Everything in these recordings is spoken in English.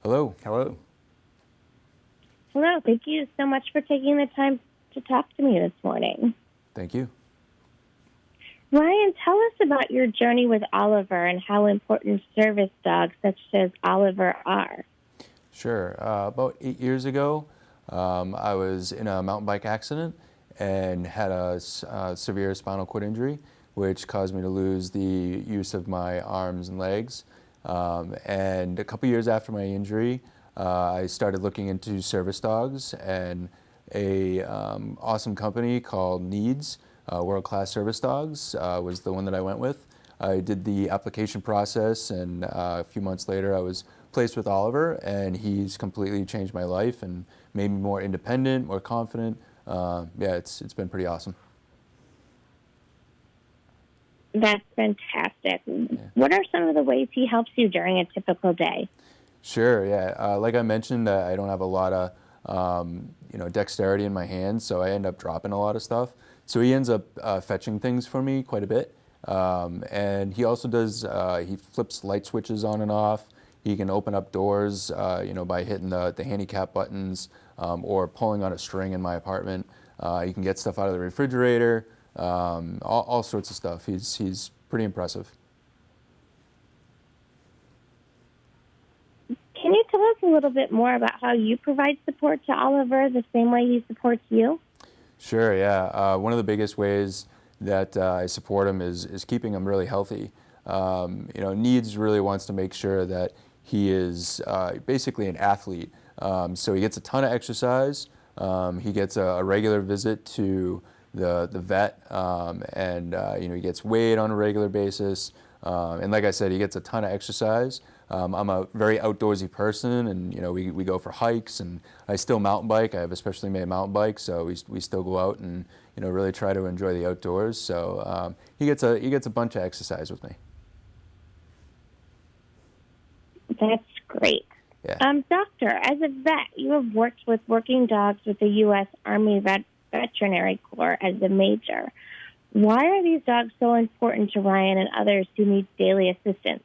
Hello. Hello. Hello. Thank you so much for taking the time to talk to me this morning. Thank you. Ryan, tell us about your journey with Oliver and how important service dogs such as Oliver are. Sure. About 8 years ago, I was in a mountain bike accident and had a severe spinal cord injury, which caused me to lose the use of my arms and legs. And a couple years after my injury, I started looking into service dogs, and a awesome company called Needs, World Class Service Dogs, was the one that I went with. I did the application process, and a few months later I was placed with Oliver, and he's completely changed my life and made me more independent, more confident. Yeah, it's been pretty awesome. That's fantastic. What are some of the ways he helps you during a typical day? Sure, yeah. Like I mentioned, I don't have a lot of dexterity in my hands, so I end up dropping a lot of stuff. So he ends up fetching things for me quite a bit. And he also does, he flips light switches on and off. He can open up doors, by hitting the handicap buttons or pulling on a string in my apartment. He can get stuff out of the refrigerator, all sorts of stuff. He's pretty impressive. Can you tell us a little bit more about how you provide support to Oliver the same way he supports you? Sure, yeah. One of the biggest ways that I support him is keeping him really healthy. Needs really wants to make sure that he is basically an athlete. So he gets a ton of exercise. He gets a regular visit to the vet, and he gets weighed on a regular basis. And like I said, he gets a ton of exercise. I'm a very outdoorsy person, and we go for hikes, and I still mountain bike. I have a specially made mountain bike, so we still go out and really try to enjoy the outdoors. So he gets a bunch of exercise with me. That's great. Yeah. Doctor, as a vet, you have worked with working dogs with the U.S. Army Veterinary Corps as a major. Why are these dogs so important to Ryan and others who need daily assistance?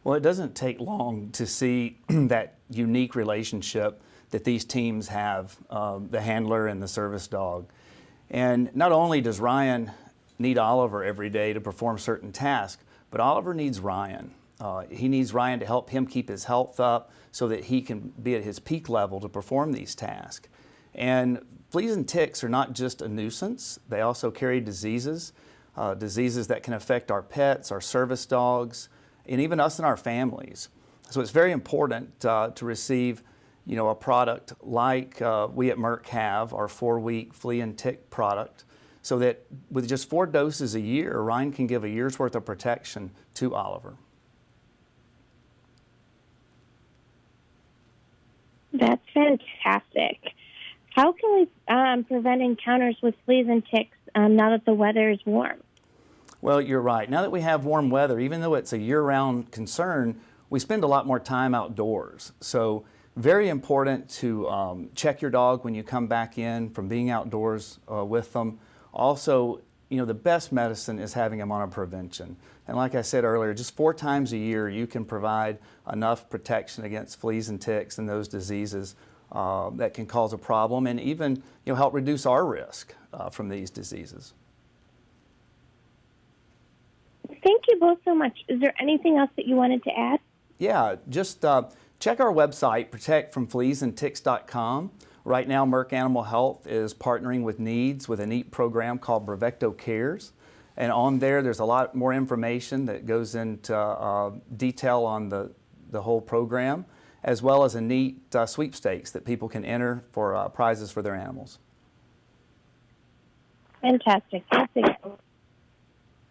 Well, it doesn't take long to see that unique relationship that these teams have, the handler and the service dog. And not only does Ryan need Oliver every day to perform certain tasks, but Oliver needs Ryan. He needs Ryan to help him keep his health up so that he can be at his peak level to perform these tasks. And fleas and ticks are not just a nuisance, they also carry diseases that can affect our pets, our service dogs, and even us and our families. So it's very important to receive a product like we at Merck have, our 4-week flea and tick product, so that with just 4 doses a year, Ryan can give a year's worth of protection to Oliver. That's fantastic. How can we prevent encounters with fleas and ticks now that the weather is warm? Well, you're right. Now that we have warm weather, even though it's a year-round concern, we spend a lot more time outdoors. So very important to check your dog when you come back in from being outdoors with them. Also, the best medicine is having them on a prevention. And like I said earlier, just 4 times a year you can provide enough protection against fleas and ticks and those diseases that can cause a problem, and even help reduce our risk from these diseases. Thank you both so much. Is there anything else that you wanted to add? Yeah, just check our website, protectfromfleasandticks.com. Right now, Merck Animal Health is partnering with Needs with a neat program called Brevecto Cares. And on there's a lot more information that goes into detail on the whole program, as well as a neat sweepstakes that people can enter for prizes for their animals. Fantastic. Thanks again.